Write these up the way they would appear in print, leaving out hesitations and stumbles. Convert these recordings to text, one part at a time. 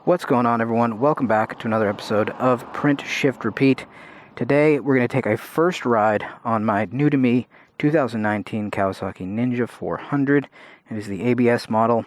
What's going on, everyone? Welcome back to another episode of Print, Shift, Repeat. Today we're going to take a first ride on my new-to-me 2019 Kawasaki Ninja 400. It is the ABS model,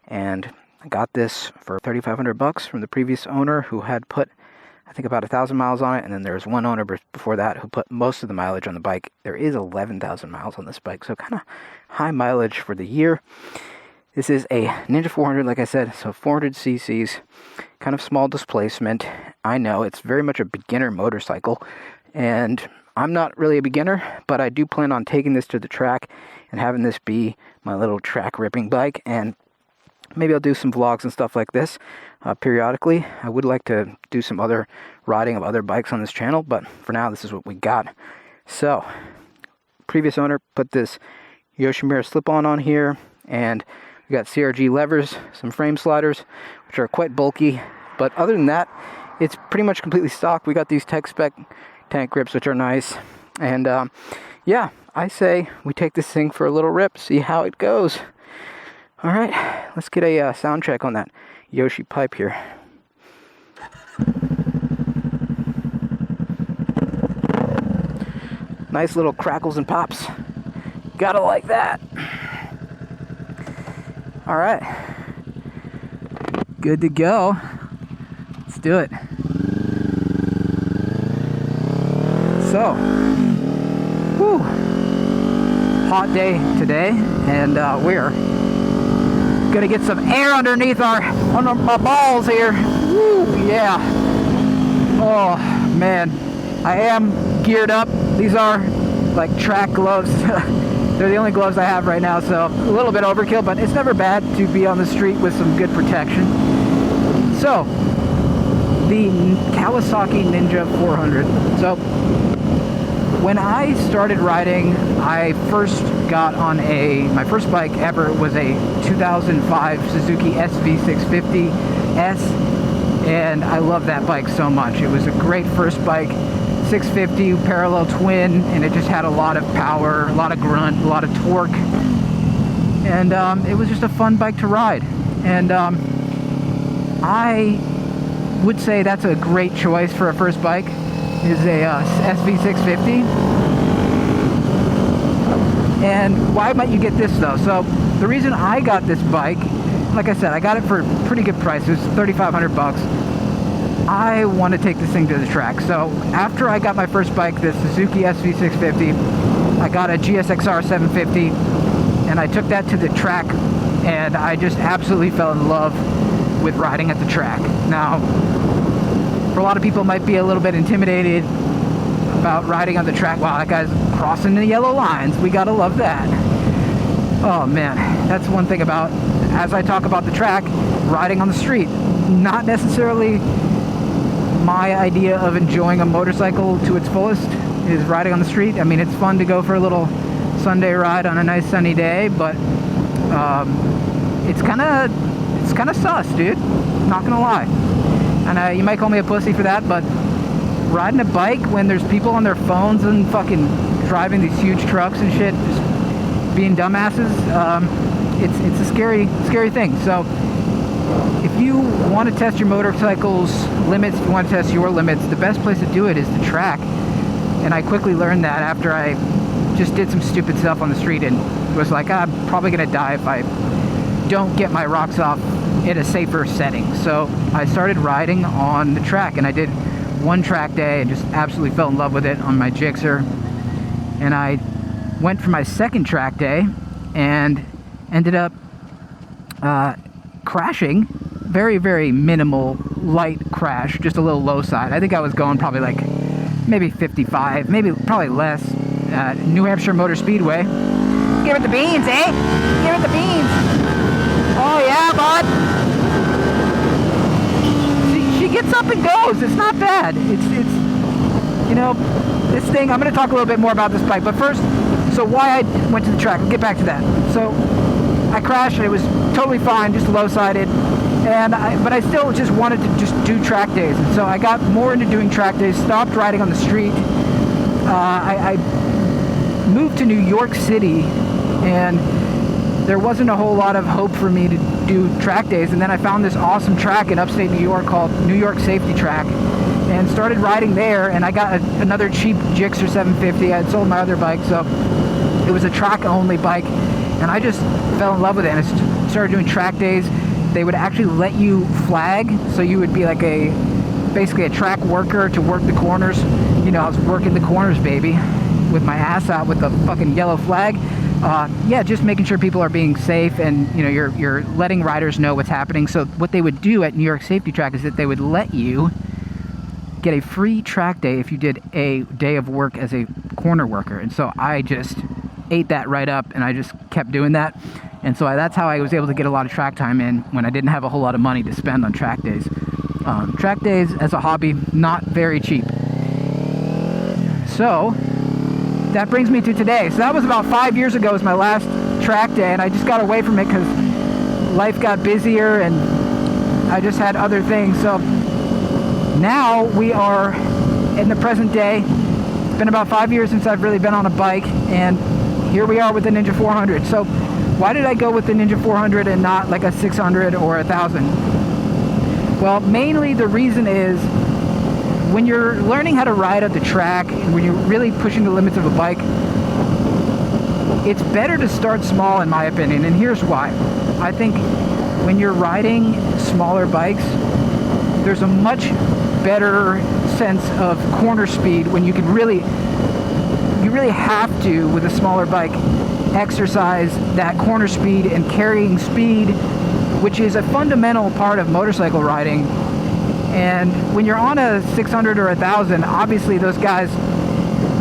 and I got this for $3,500 from the previous owner, who had put, I think, about 1,000 miles on it, and then there was one owner before that who put most of the mileage on the bike. There is 11,000 miles on this bike, so kind of high mileage for the year. This is a Ninja 400, like I said, so 400 cc's, kind of small displacement. I know it's very much a beginner motorcycle, and I'm not really a beginner, but I do plan on taking this to the track and having this be my little track ripping bike, and maybe I'll do some vlogs and stuff like this periodically. I would like to do some other riding of other bikes on this channel, but for now, this is what we got. So, previous owner put this Yoshimura slip-on on here, and we got CRG levers, some frame sliders, which are quite bulky, but other than that, it's pretty much completely stock. We got these Tech Spec tank grips, which are nice, and yeah, I say we take this thing for a little rip, see how it goes. All right, let's get a sound check on that Yoshi pipe here. Nice little crackles and pops. Gotta like that. All right, good to go. Let's do it. So, whew, hot day today, and we're gonna get some air underneath my balls here. Woo, yeah. Oh man, I am geared up. These are like track gloves. They're the only gloves I have right now, so a little bit overkill, but it's never bad to be on the street with some good protection. So, the Kawasaki Ninja 400. So, when I started riding, I first got on my first bike ever was a 2005 Suzuki SV650S, and I love that bike so much. It was a great first bike. 650 parallel twin, and it just had a lot of power, a lot of grunt, a lot of torque, and it was just a fun bike to ride. And I would say that's a great choice for a first bike, is a SV650. And why might you get this though? So the reason I got this bike, like I said, I got it for a pretty good price. It was $3,500. I want to take this thing to the track. So after I got my first bike, the Suzuki SV650, I got a GSXR 750, and I took that to the track, and I just absolutely fell in love with riding at the track. Now, for a lot of people, might be a little bit intimidated about riding on the track. Wow, that guy's crossing the yellow lines. We gotta love that. Oh man, that's one thing about, as I talk about the track, riding on the street. Not necessarily my idea of enjoying a motorcycle to its fullest is riding on the street. I mean, it's fun to go for a little Sunday ride on a nice sunny day, but it's kind of sus, dude. Not gonna lie. And you might call me a pussy for that, but riding a bike when there's people on their phones and fucking driving these huge trucks and shit, just being dumbasses, it's a scary thing. So if you want to test your motorcycle's limits, if you want to test your limits, the best place to do it is the track. And I quickly learned that after I just did some stupid stuff on the street and was like, I'm probably going to die if I don't get my rocks off in a safer setting. So I started riding on the track, and I did one track day and just absolutely fell in love with it on my Gixxer. And I went for my second track day and ended up crashing. Very, very minimal, light crash, just a little low side. I think I was going probably like maybe 55, probably less, at New Hampshire Motor Speedway. Give it the beans, eh? Give it the beans. Oh yeah, bud. She gets up and goes. It's not bad. It's you know, this thing, I'm going to talk a little bit more about this bike, but first, so why I went to the track, I'll get back to that. So I crashed, and it was totally fine, just low-sided, but I still just wanted to just do track days, and so I got more into doing track days, stopped riding on the street. I moved to New York City, and there wasn't a whole lot of hope for me to do track days. And then I found this awesome track in upstate New York called New York Safety Track, and started riding there. And I got another cheap Gixxer 750. I had sold my other bike, so it was a track only bike, and I just fell in love with it. And I started doing track days. They would actually let you flag, so you would be like basically a track worker to work the corners. You know, I was working the corners, baby, with my ass out with the fucking yellow flag. Yeah, just making sure people are being safe, and you know, you're letting riders know what's happening. So what they would do at New York Safety Track is that they would let you get a free track day if you did a day of work as a corner worker. And so I just ate that right up, and I just kept doing that. And so that's how I was able to get a lot of track time in when I didn't have a whole lot of money to spend on track days. Track days as a hobby, not very cheap. So that brings me to today. So that was about 5 years ago, was my last track day, and I just got away from it because life got busier and I just had other things. So now we are in the present day. It's been about 5 years since I've really been on a bike, and here we are with the Ninja 400. So why did I go with the Ninja 400 and not like a 600 or 1000? Well, mainly the reason is when you're learning how to ride at the track and when you're really pushing the limits of a bike, it's better to start small, in my opinion. And here's why. I think when you're riding smaller bikes, there's a much better sense of corner speed when you can really have to, with a smaller bike, exercise that corner speed and carrying speed, which is a fundamental part of motorcycle riding. And when you're on a 600 or 1000, obviously those guys,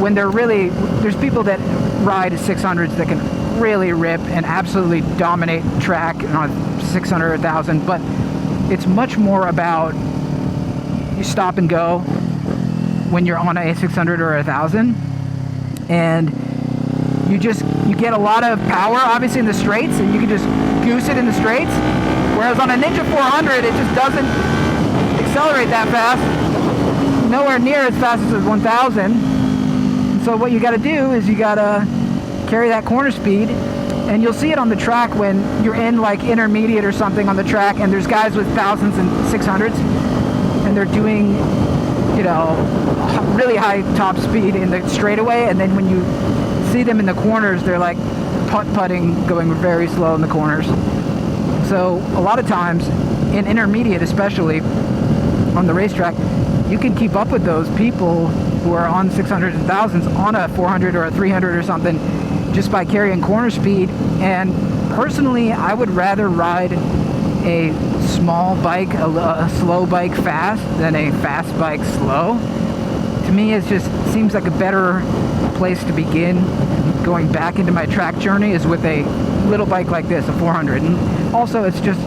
when they're really, there's people that ride 600s that can really rip and absolutely dominate track on a 600 or 1000, but it's much more about you stop and go when you're on a 600 or 1000, and you get a lot of power obviously in the straights, and you can just goose it in the straights, whereas on a Ninja 400 it just doesn't accelerate that fast, nowhere near as fast as a 1000. And so what you got to do is you got to carry that corner speed, and you'll see it on the track when you're in like intermediate or something on the track, and there's guys with 1000s and 600s, and they're doing, you know, really high top speed in the straightaway, and then when you see them in the corners, they're like putt-putting, going very slow in the corners. So a lot of times in intermediate, especially on the racetrack, you can keep up with those people who are on 600s and 1000s on a 400 or a 300 or something just by carrying corner speed. And personally, I would rather ride a small bike, a slow bike fast, than a fast bike slow. To me, it just seems like a better place to begin going back into my track journey is with a little bike like this, a 400. And also, it's just,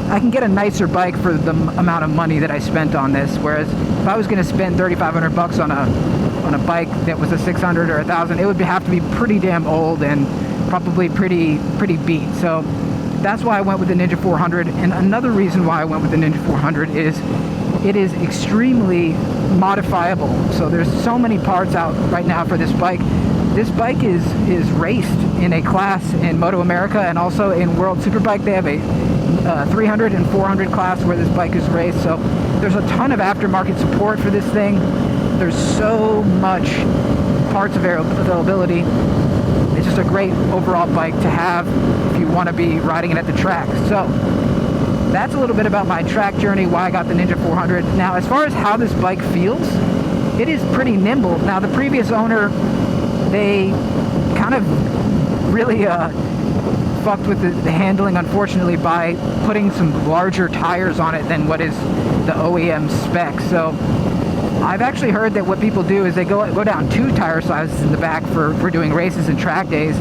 I can get a nicer bike for the amount of money that I spent on this. Whereas if I was going to spend $3,500 on a bike that was a 600 or 1000, it would have to be pretty damn old and probably pretty beat. So that's why I went with the Ninja 400. And another reason why I went with the Ninja 400 is it is extremely modifiable. So there's so many parts out right now for this bike. This bike is raced in a class in Moto America and also in World Superbike. They have a 300 and 400 class where this bike is raced. So there's a ton of aftermarket support for this thing. There's so much parts availability. It's just a great overall bike to have if you want to be riding it at the track. So that's a little bit about my track journey, why I got the Ninja 400. Now, as far as how this bike feels, it is pretty nimble. Now, the previous owner, they kind of really fucked with the handling, unfortunately, by putting some larger tires on it than what is the OEM spec. So I've actually heard that what people do is they go down 2 tire sizes in the back for doing races and track days.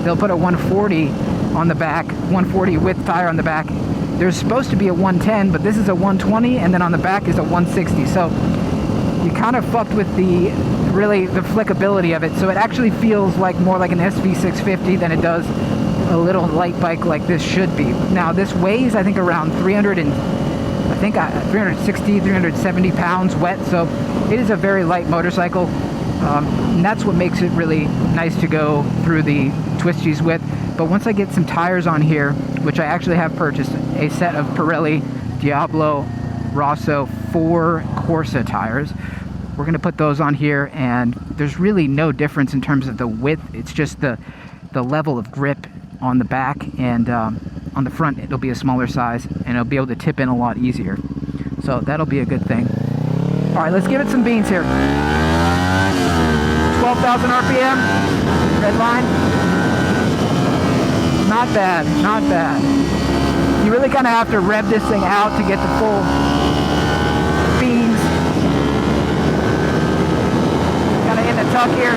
They'll put a 140 on the back, 140 width tire on the back. There's supposed to be a 110, but this is a 120, and then on the back is a 160. So you kind of fucked with the flickability of it. So it actually feels like more like an SV650 than it does a little light bike like this should be. Now this weighs, I think, around 360, 370 pounds wet. So it is a very light motorcycle. And that's what makes it really nice to go through the twisties with. But once I get some tires on here, which I actually have purchased a set of Pirelli Diablo Rosso 4 Corsa tires, we're going to put those on here, and there's really no difference in terms of the width. It's just the level of grip on the back, and on the front it'll be a smaller size, and it'll be able to tip in a lot easier. So that'll be a good thing. All right, let's give it some beans here. 12,000 RPM, red line. Not bad, not bad. You really kind of have to rev this thing out to get the full beans. Kind of in the tuck here.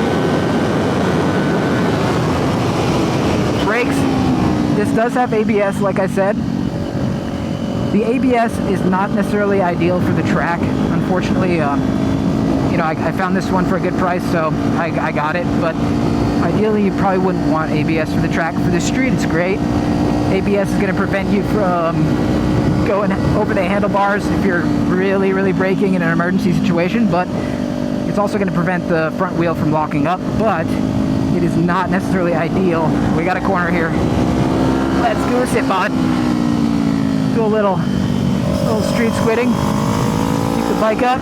Brakes. This does have ABS, like I said. The ABS is not necessarily ideal for the track, unfortunately. You know, I found this one for a good price, so I got it. But ideally, you probably wouldn't want ABS for the track. For the street, it's great. ABS is going to prevent you from going over the handlebars if you're really, really braking in an emergency situation. But it's also going to prevent the front wheel from locking up. But it is not necessarily ideal. We got a corner here. Let's goose it, bud. Do a little street squidding. Keep the bike up.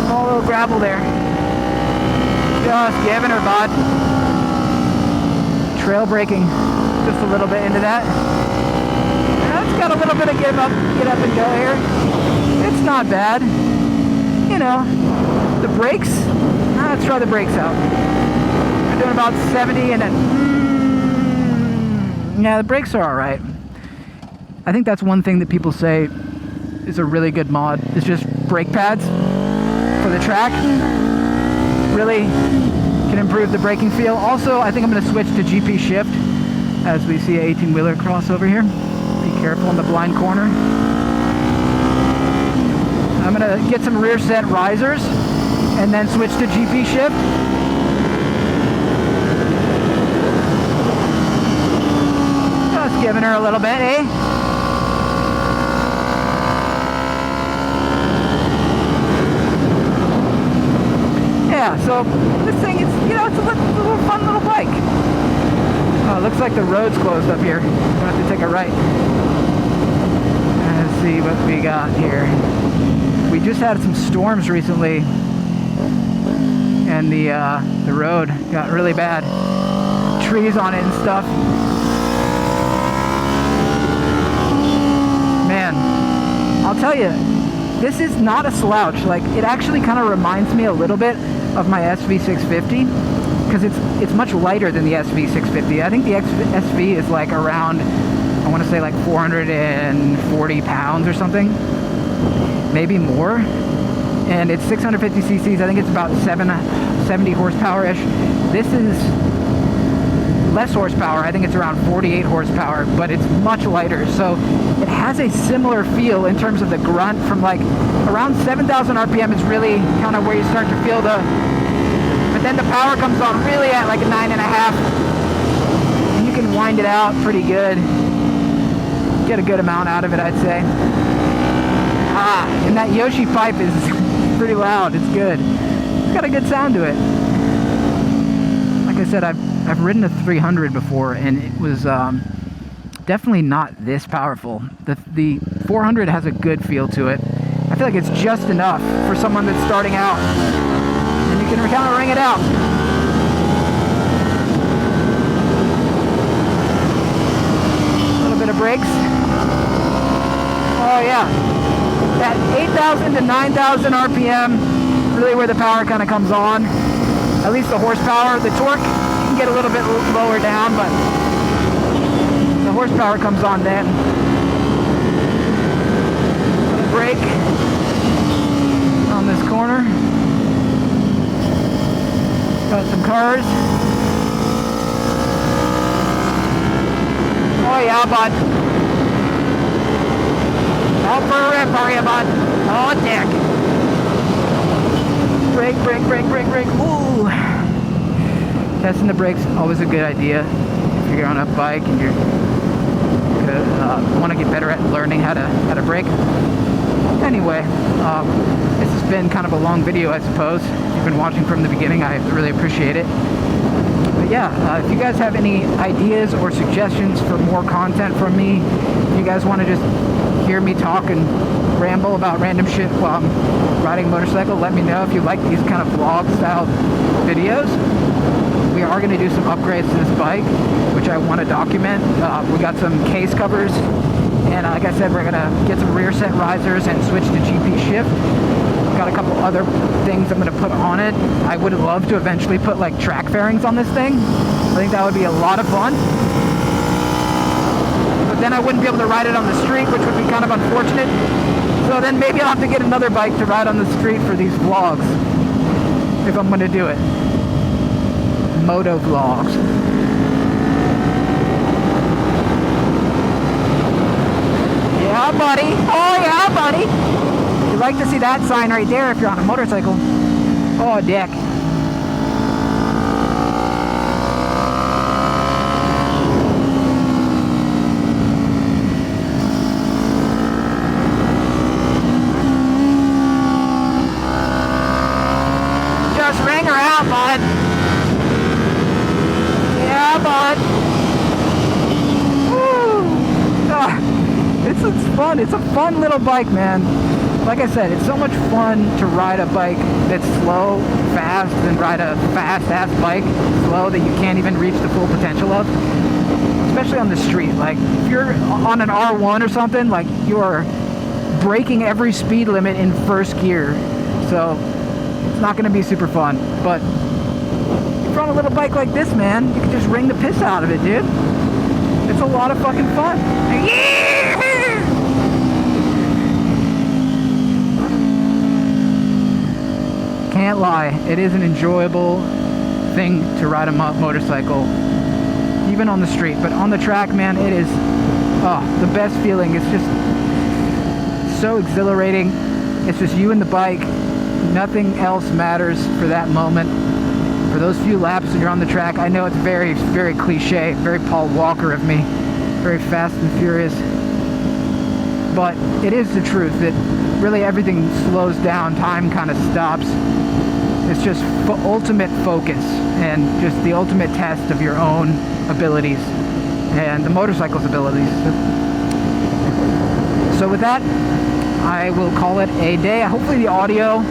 Small little gravel there. Just giving her, bud. Trail braking just a little bit into that. That's got a little bit of get up and go here. It's not bad. You know, the brakes. Let's try the brakes out. We're doing about 70 and then. Yeah, the brakes are all right. I think that's one thing that people say is a really good mod. It's just brake pads for the track. Really can improve the braking feel. Also, I think I'm going to switch to GP shift as we see an 18-wheeler cross over here. Be careful in the blind corner. I'm going to get some rear set risers and then switch to GP shift. Just giving her a little bit, eh? Yeah, so this thing is, you know, it's a little fun little bike. Oh, it looks like the road's closed up here. We'll have to take a right. Let's see what we got here. We just had some storms recently, and the road got really bad. Trees on it and stuff. Man, I'll tell you, this is not a slouch. Like, it actually kind of reminds me a little bit of my SV650, because it's much lighter than the SV650. I think the SV is like around, I want to say like 440 pounds or something, maybe more, and it's 650 cc's. I think it's about 70 horsepower-ish. This is less horsepower. I think it's around 48 horsepower, but it's much lighter, so it has a similar feel in terms of the grunt. From like around 7,000 RPM is really kind of where you start to feel the, but then the power comes on really at like a 9.5, and you can wind it out pretty good, get a good amount out of it, I'd say. And that Yoshi pipe is pretty loud. It's good. It's got a good sound to it. Like I said, I've ridden a 300 before, and it was definitely not this powerful. The 400 has a good feel to it. I feel like it's just enough for someone that's starting out, and you can kind of ring it out. A little bit of brakes. Oh yeah, that 8,000 to 9,000 RPM, really where the power kind of comes on. At least the horsepower, the torque can get a little bit lower down, but the horsepower comes on then. Brake on this corner. Got some cars. Oh yeah, bud. All for a rip, are you, bud? Oh, dick. Brake, brake, brake, brake, brake. Ooh. Testing the brakes, always a good idea. If you're on a bike and you want to get better at learning how to brake. Anyway, this has been kind of a long video, I suppose. If you've been watching from the beginning, I really appreciate it. But yeah, if you guys have any ideas or suggestions for more content from me, if you guys want to just hear me talk and ramble about random shit while I'm riding a motorcycle, let me know. If you like these kind of vlog style videos, we are going to do some upgrades to this bike, which I want to document. We got some case covers, and like I said, we're going to get some rear set risers and switch to GP shift. Got a couple other things I'm going to put on it. I would love to eventually put like track fairings on this thing. I think that would be a lot of fun. But then I wouldn't be able to ride it on the street, which would be kind of unfortunate. So then maybe I'll have to get another bike to ride on the street for these vlogs, if I'm going to do it. Moto vlogs. Yeah, buddy. Oh, yeah, buddy. You'd like to see that sign right there if you're on a motorcycle. Oh, dick. Just ring her out, bud. Yeah, bud. Woo. It's fun. It's a fun little bike, man. Like I said, it's so much fun to ride a bike that's slow, fast, and ride a fast-ass bike slow that you can't even reach the full potential of. Especially on the street. Like, if you're on an R1 or something, like, you're breaking every speed limit in first gear. So, it's not going to be super fun. But, if you're on a little bike like this, man, you can just wring the piss out of it, dude. It's a lot of fucking fun. Yeah! Can't lie, it is an enjoyable thing to ride a motorcycle, even on the street. But on the track, man, it is the best feeling. It's just so exhilarating. It's just you and the bike. Nothing else matters for that moment. For those few laps when you're on the track, I know it's very, very cliche, very Paul Walker of me, very fast and furious. But it is the truth that really everything slows down, time kind of stops. It's just ultimate focus and just the ultimate test of your own abilities and the motorcycle's abilities. So with that, I will call it a day. Hopefully the audio...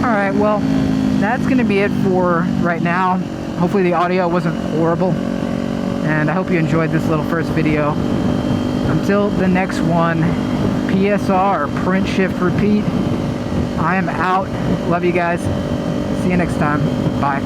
Alright, well, that's going to be it for right now. Hopefully the audio wasn't horrible. And I hope you enjoyed this little first video. Until the next one, PSR, print, shift, repeat. I am out. Love you guys. See you next time. Bye.